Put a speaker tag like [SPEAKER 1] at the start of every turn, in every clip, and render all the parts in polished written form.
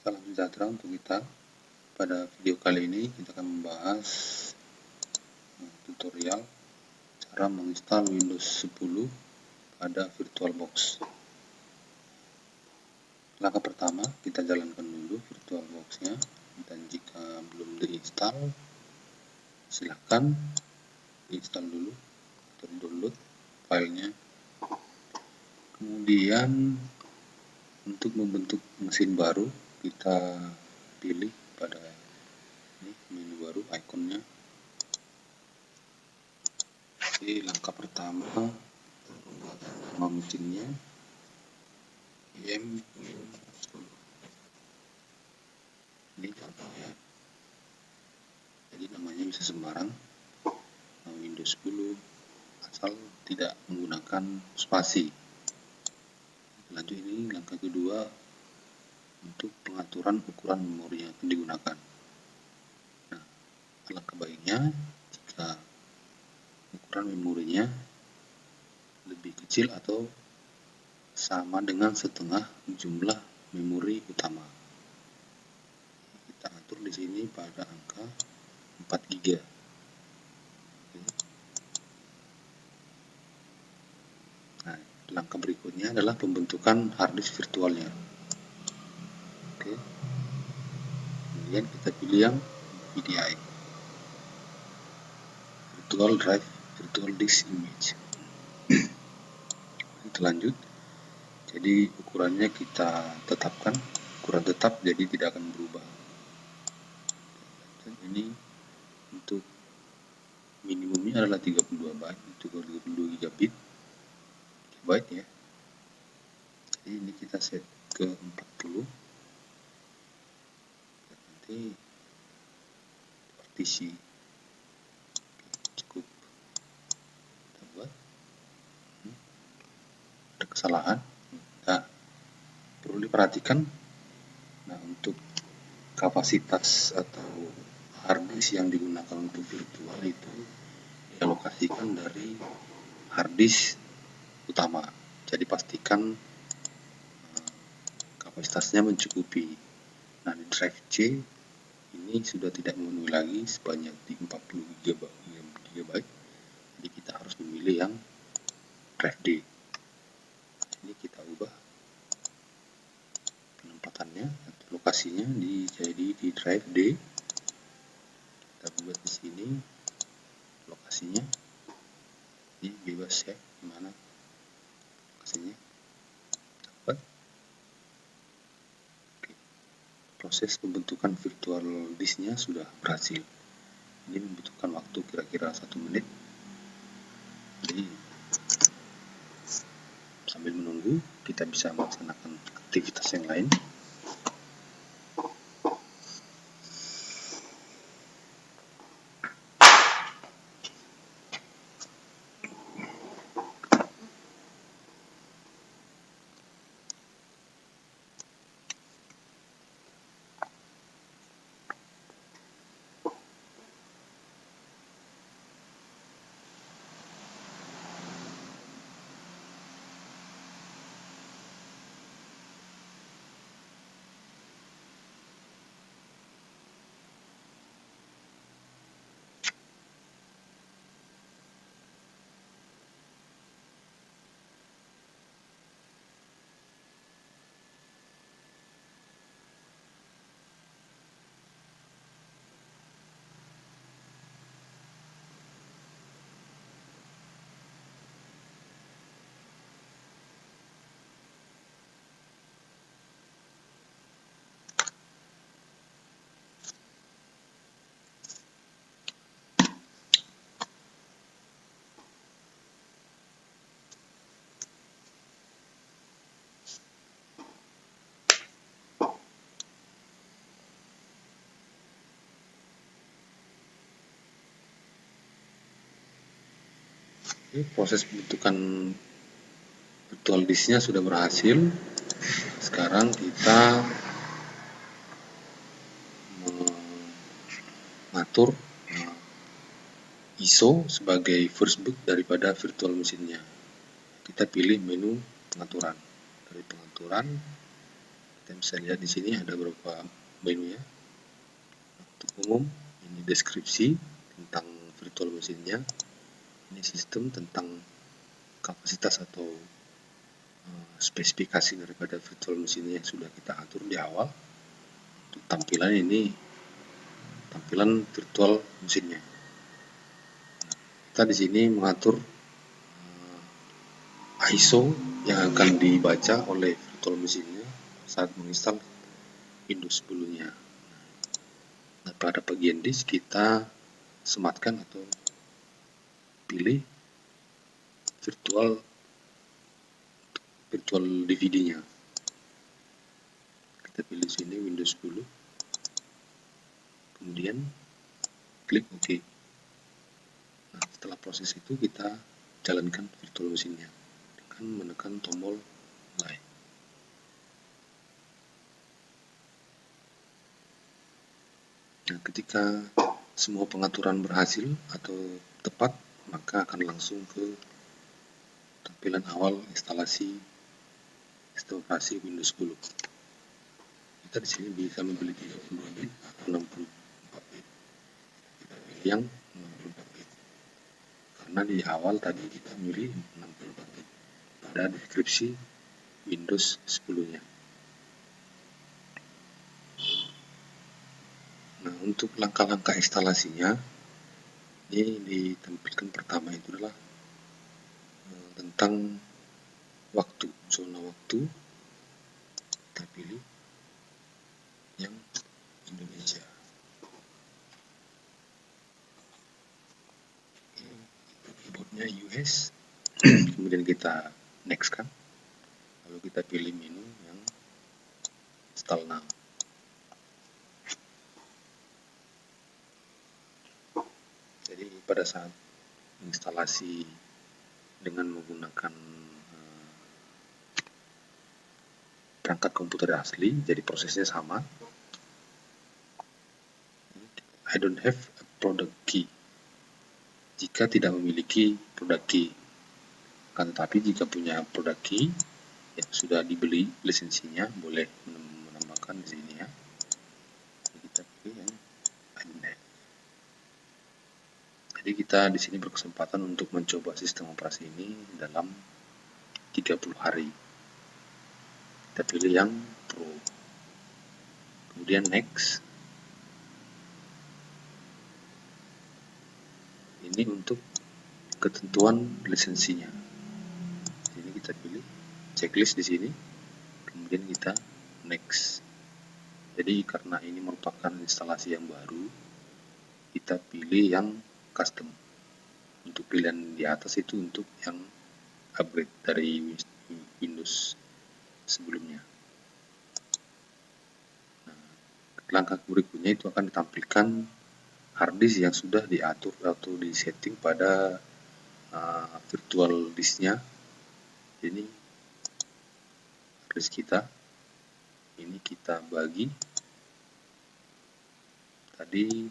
[SPEAKER 1] Salam sejahtera untuk kita. Pada video kali ini kita akan membahas tutorial cara menginstal Windows 10 pada VirtualBox. Langkah pertama, kita jalankan dulu VirtualBox-nya, dan jika belum diinstal, silahkan diinstal dulu atau download filenya. Kemudian untuk membentuk mesin baru, kita pilih pada ini menu baru, ikonnya. Oke, langkah pertama, nama mesinnya ini contohnya. Jadi namanya bisa sembarang, Windows 10, asal tidak menggunakan spasi. Lanjut, ini langkah kedua untuk pengaturan ukuran memori yang akan digunakan. Nah, alangkah baiknya jika ukuran memorinya lebih kecil atau sama dengan setengah jumlah memori utama. Kita atur di sini pada angka 4 GB. Nah, langkah berikutnya adalah pembentukan harddisk virtualnya. Oke. Kemudian kita pilih yang VDI, Virtual Drive Virtual Disk Image. Kita lanjut. Jadi ukurannya kita tetapkan, ukuran tetap, jadi tidak akan berubah. Dan ini untuk minimumnya adalah 32 byte, itu 32 GB ya. Jadi ini kita set ke 40. Nanti partisi cukup kita buat. Ada kesalahan. Nah, perlu diperhatikan. Nah, untuk kapasitas atau harddisk yang digunakan untuk virtual itu dialokasikan dari harddisk utama. Jadi pastikan kapasitasnya mencukupi. Nah, di drive C ini sudah tidak memenuhi lagi sebanyak di 40 GB. Jadi kita harus memilih yang drive D. Ini kita ubah penempatannya atau lokasinya jadi di drive D. Kita buat di sini lokasinya. Ini bebas ya, mana lokasinya. Dapat. Oke. Proses pembentukan virtual disknya sudah berhasil. Ini membutuhkan waktu kira-kira 1 menit. Jadi sambil menunggu, kita bisa melaksanakan aktivitas yang lain. Proses pembentukan virtual disknya sudah berhasil. Sekarang kita mengatur ISO sebagai first boot daripada virtual mesinnya. Kita pilih menu pengaturan. Dari pengaturan kita Kita bisa lihat di sini ada beberapa menu ya. Untuk umum, ini deskripsi tentang virtual mesinnya. Ini sistem tentang kapasitas atau spesifikasi daripada virtual mesinnya yang sudah kita atur di awal. Untuk tampilan ini tampilan virtual mesinnya. Kita di sini mengatur ISO yang akan dibaca oleh virtual mesinnya saat menginstal Windows 10-nya. Nah, pada bagian disk kita sematkan atau pilih virtual DVD-nya. Kita pilih sini Windows 10. Kemudian klik OK. Nah, setelah proses itu kita jalankan virtual mesinnya dengan menekan tombol mulai. Nah, ketika semua pengaturan berhasil atau tepat, maka akan langsung ke tampilan awal instalasi sistem operasi Windows 10. Kita di sini bisa memilih 32 bit atau 64 bit. Kita pilih yang 64 bit. Karena di awal tadi kita milih 64 bit pada deskripsi Windows 10-nya. Nah, untuk langkah-langkah instalasinya, ini ditampilkan pertama itu adalah tentang waktu, zona waktu. Kita pilih yang Indonesia. Keyboardnya US. Kemudian kita next kan. Lalu kita pilih menu yang install now. Jadi pada saat instalasi dengan menggunakan perangkat komputer asli, jadi prosesnya sama. I don't have a product key. Jika tidak memiliki product key. Akan tetapi jika punya product key yang sudah dibeli lisensinya, boleh menambahkan di sini ya. Jadi kita pilih yang I don't have. Jadi kita di sini berkesempatan untuk mencoba sistem operasi ini dalam 30 hari. Kita pilih yang Pro. Kemudian next. Ini untuk ketentuan lisensinya. Ini kita pilih checklist di sini. Kemudian kita next. Jadi karena ini merupakan instalasi yang baru, kita pilih yang custom. Untuk pilihan di atas itu untuk yang upgrade dari Windows sebelumnya. Nah, langkah berikutnya itu akan ditampilkan harddisk yang sudah diatur atau disetting pada virtual disknya. Ini harddisk kita, ini kita bagi tadi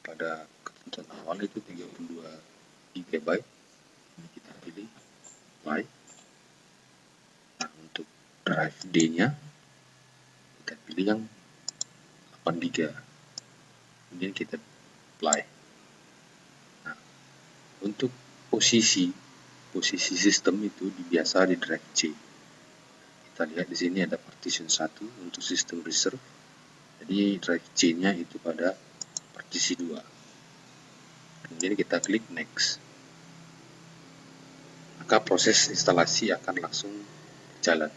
[SPEAKER 1] pada ketentuan awal itu 32 GB. Ini kita pilih apply. Nah, untuk drive D-nya kita pilih yang 8 GB. Kemudian kita apply. Nah, untuk posisi sistem itu biasa di drive C. Kita lihat di sini ada partition 1 untuk sistem reserve. Jadi drive C-nya itu pada partisi 2. Kemudian kita klik next. Maka proses instalasi akan langsung jalan.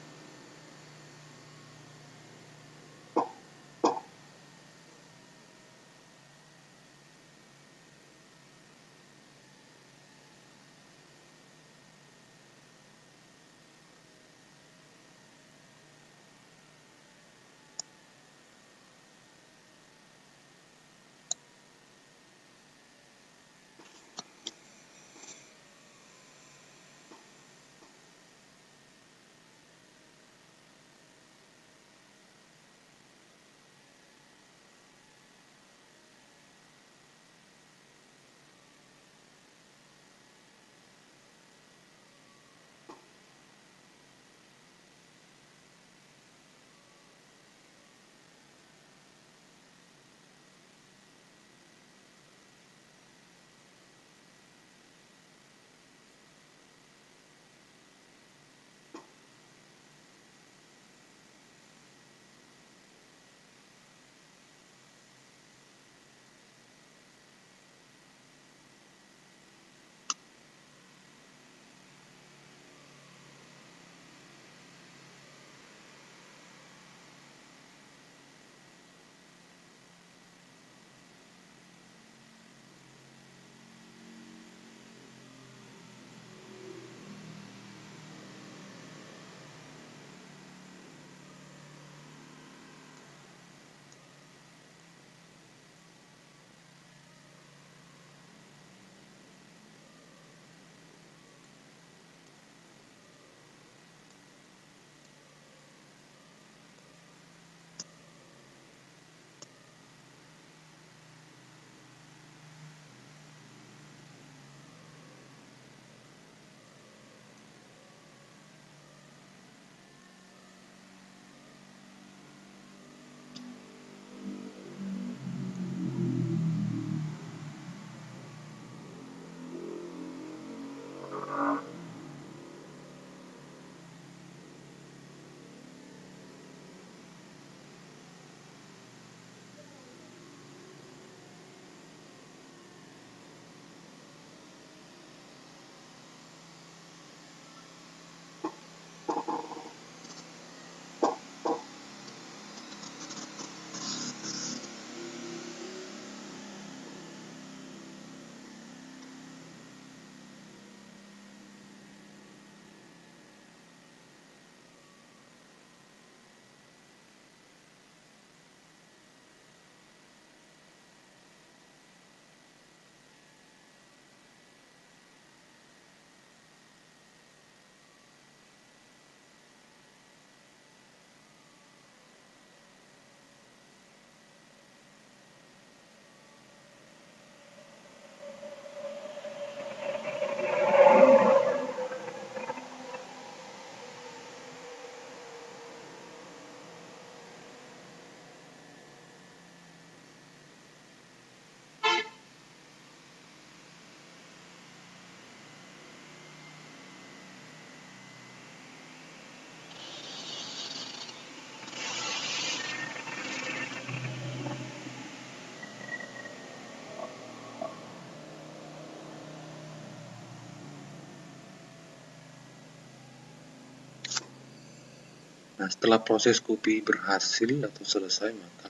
[SPEAKER 1] Nah, setelah proses copy berhasil atau selesai, maka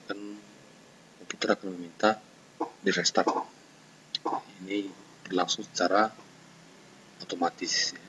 [SPEAKER 1] komputer akan meminta di restart. Ini berlangsung secara otomatis ya.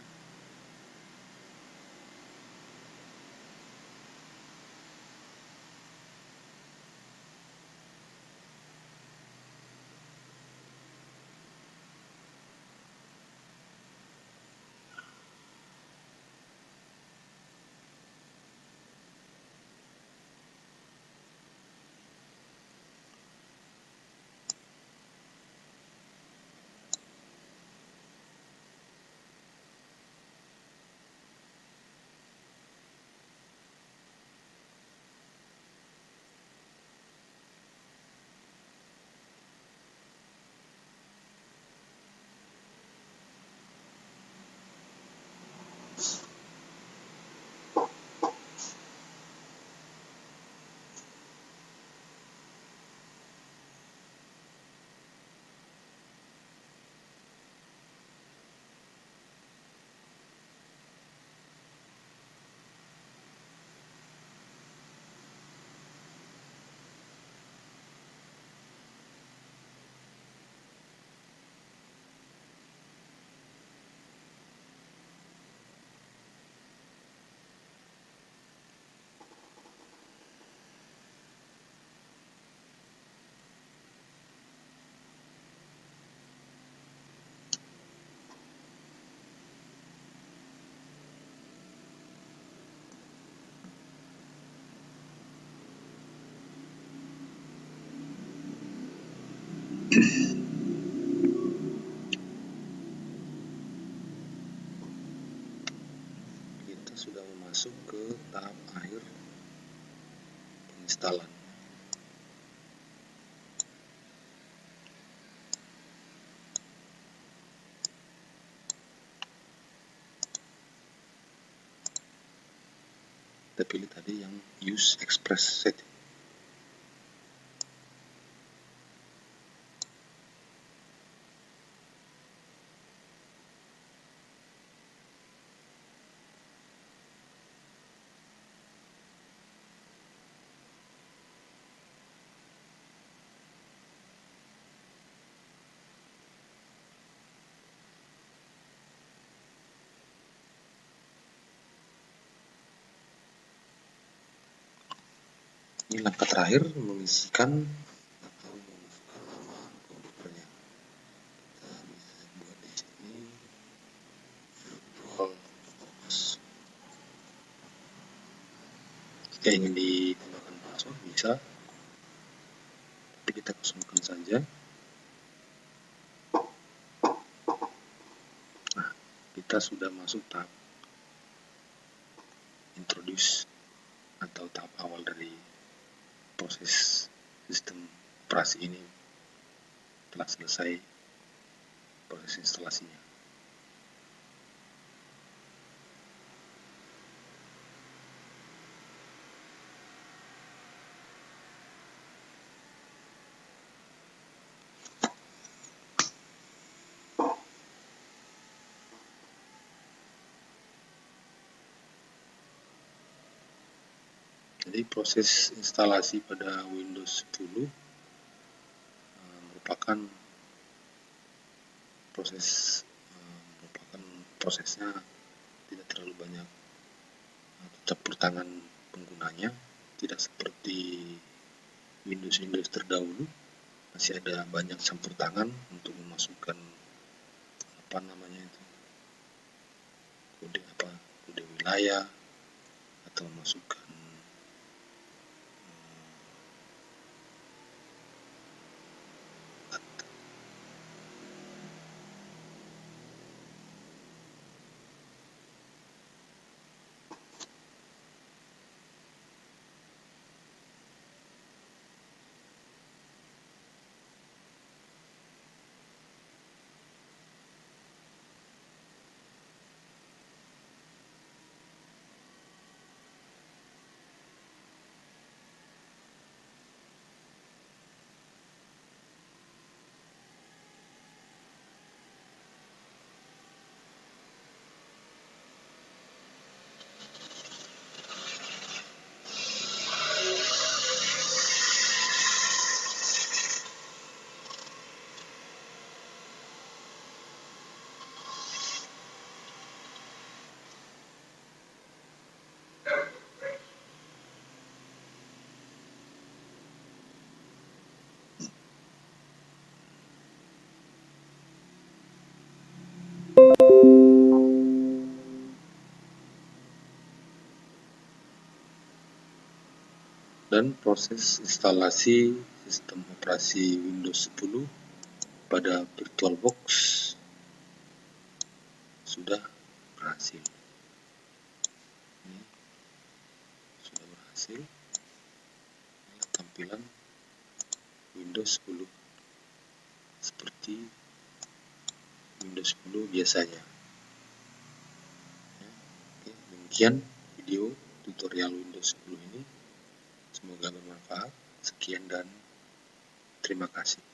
[SPEAKER 1] Kita sudah masuk ke tahap akhir penginstalan. Kita pilih tadi yang use express setting. Ini langkah terakhir, mengisikan atau memasukkan nama komputernya. Kita bisa buat di sini virtual box. Jika ingin ditambahkan password bisa, tapi kita kosongkan saja. Nah, kita sudah masuk tahap introduce atau tahap awal dari proses sistem operasi ini. Telah selesai proses instalasinya. Jadi proses instalasi pada Windows 10 merupakan prosesnya tidak terlalu banyak campur tangan penggunanya, tidak seperti Windows terdahulu, masih ada banyak campur tangan untuk memasukkan kode wilayah atau masukkan Dan proses instalasi sistem operasi Windows 10 pada VirtualBox sudah berhasil. Ini sudah berhasil. Ini tampilan Windows 10 seperti Windows 10 biasanya. Oke, demikian video tutorial Windows 10 ini. Semoga bermanfaat. Sekian dan terima kasih.